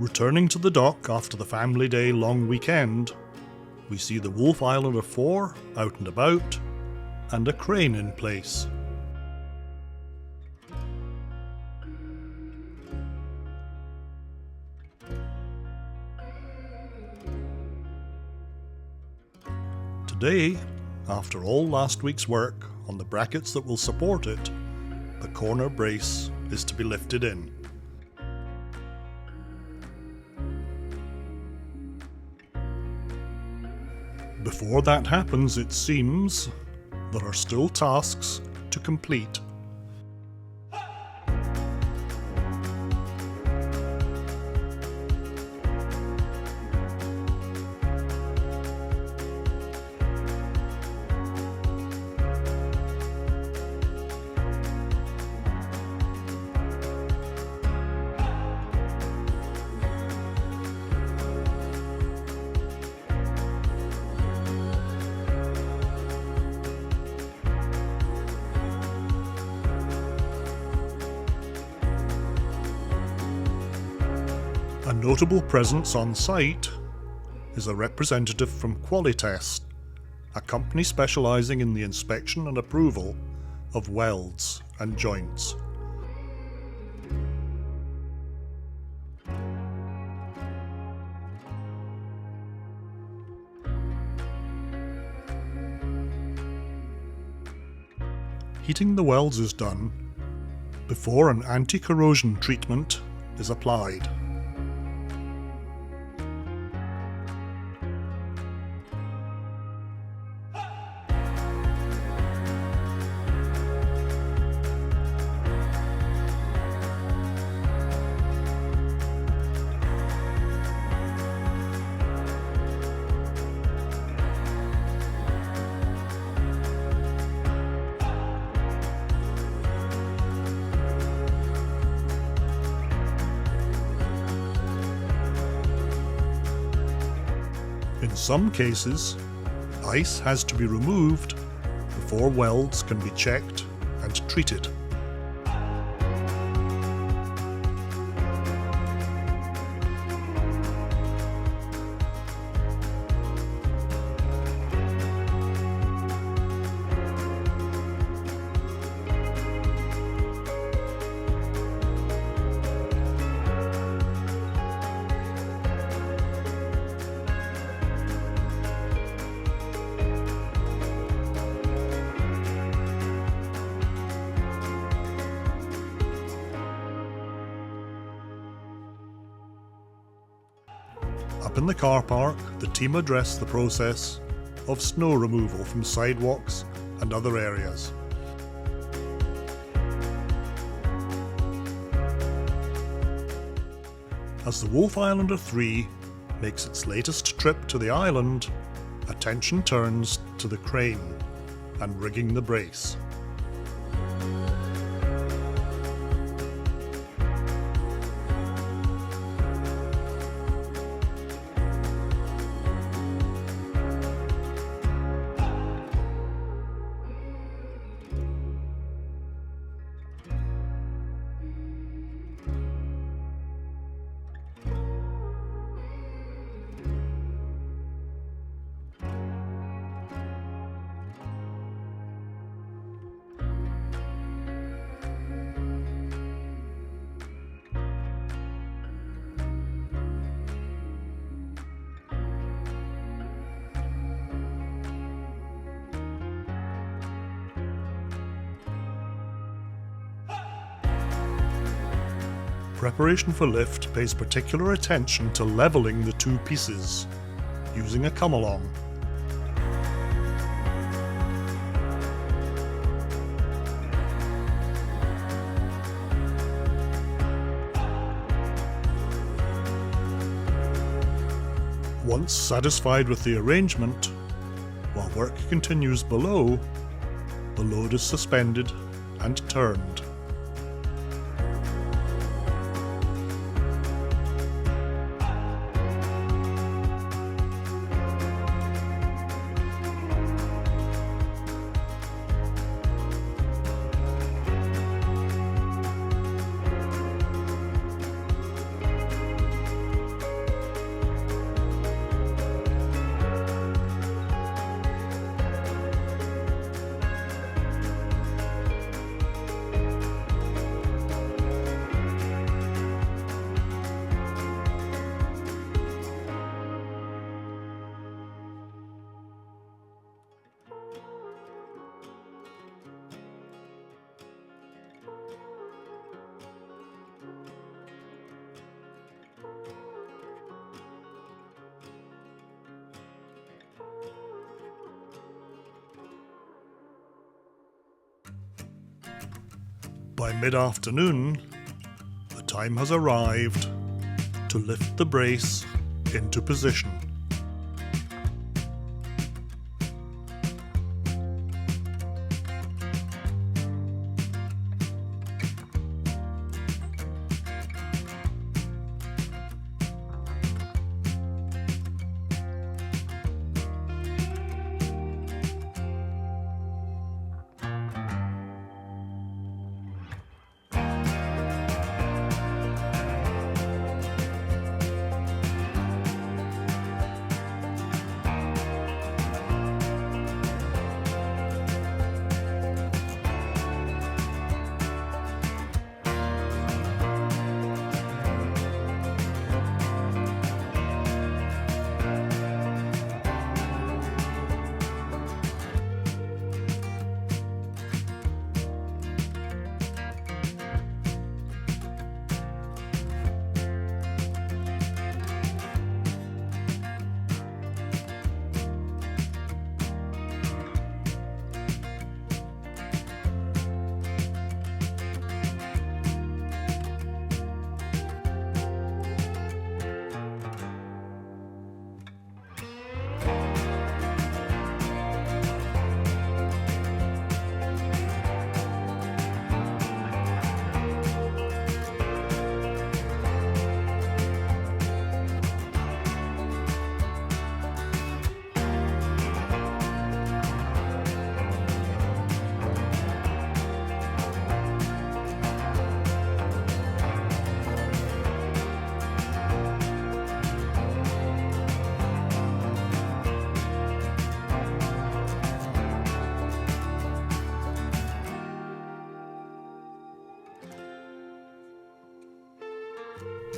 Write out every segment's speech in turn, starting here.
Returning to the dock after the family day long weekend, we see the Wolf Islander 4 out and about, and a crane in place. Today, after all last week's work on the brackets that will support it, the corner brace is to be lifted in. Before that happens, it seems, there are still tasks to complete. A notable presence on site is a representative from Qualitest, a company specialising in the inspection and approval of welds and joints. Heating the welds is done before an anti-corrosion treatment is applied. In some cases, ice has to be removed before welds can be checked and treated. Up in the car park, the team address the process of snow removal from sidewalks and other areas. As the Wolf Islander 3 makes its latest trip to the island, attention turns to the crane and rigging the brace. Preparation for lift pays particular attention to levelling the two pieces, using a come-along. Once satisfied with the arrangement, while work continues below, the load is suspended and turned. By mid-afternoon, the time has arrived to lift the brace into position.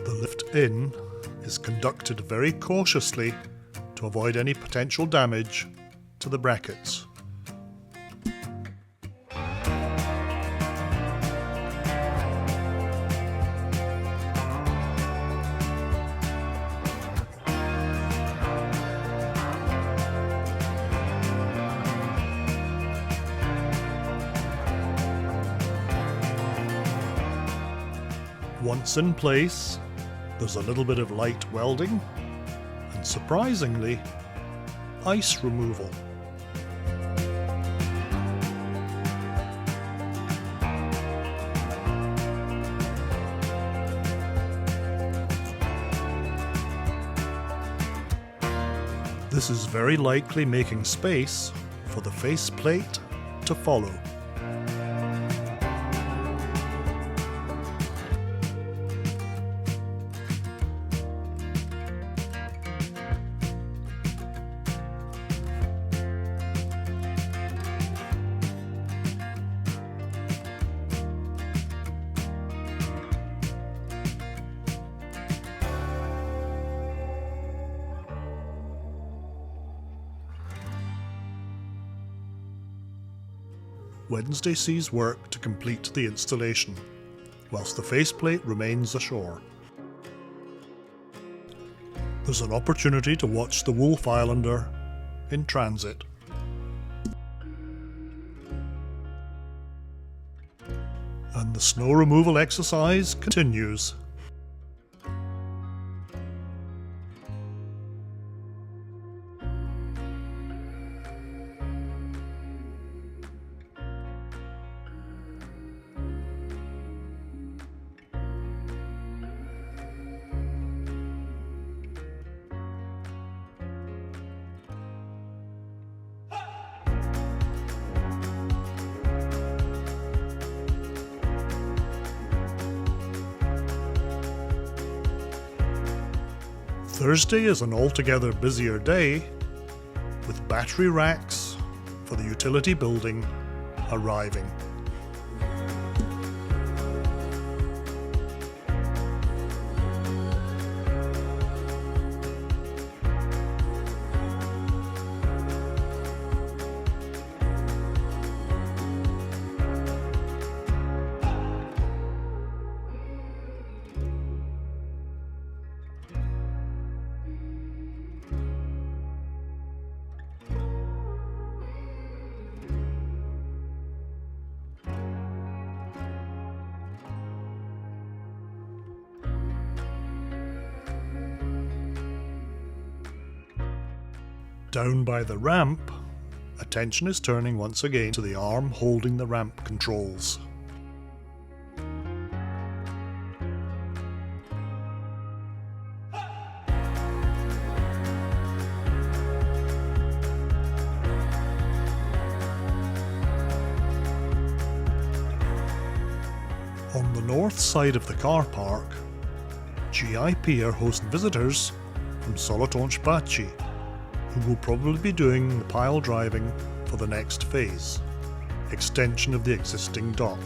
The lift-in is conducted very cautiously to avoid any potential damage to the brackets. Once in place, there's a little bit of light welding and, surprisingly, ice removal. This is very likely making space for the faceplate to follow. Wednesday sees work to complete the installation, whilst the faceplate remains ashore. There's an opportunity to watch the Wolf Islander in transit. And the snow removal exercise continues. Thursday is an altogether busier day, with battery racks for the utility building arriving. Down by the ramp, attention is turning once again to the arm holding the ramp controls. On the north side of the car park, GIP are hosting visitors from Soletanche Bachy, who will probably be doing the pile driving for the next phase, extension of the existing dock.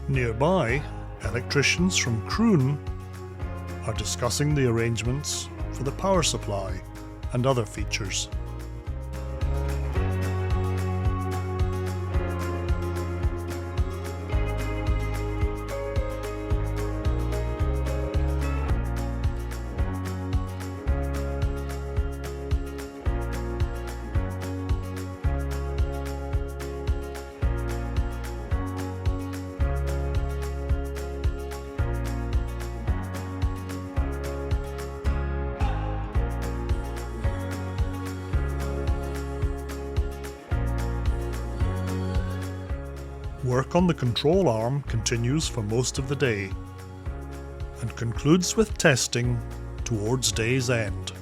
Nearby, electricians from Kroon are discussing the arrangements for the power supply and other features. Work on the control arm continues for most of the day and concludes with testing towards day's end.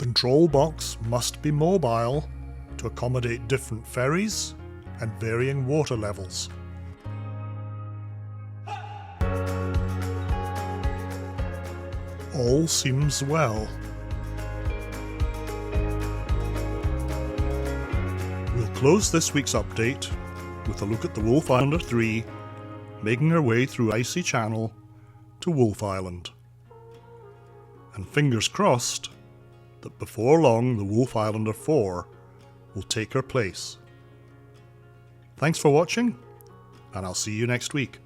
The control box must be mobile to accommodate different ferries and varying water levels. All seems well. We'll close this week's update with a look at the Wolf Islander 3 making her way through Icy Channel to Wolf Island. And fingers crossed that before long the Wolf Islander 4 will take her place. Thanks for watching, and I'll see you next week.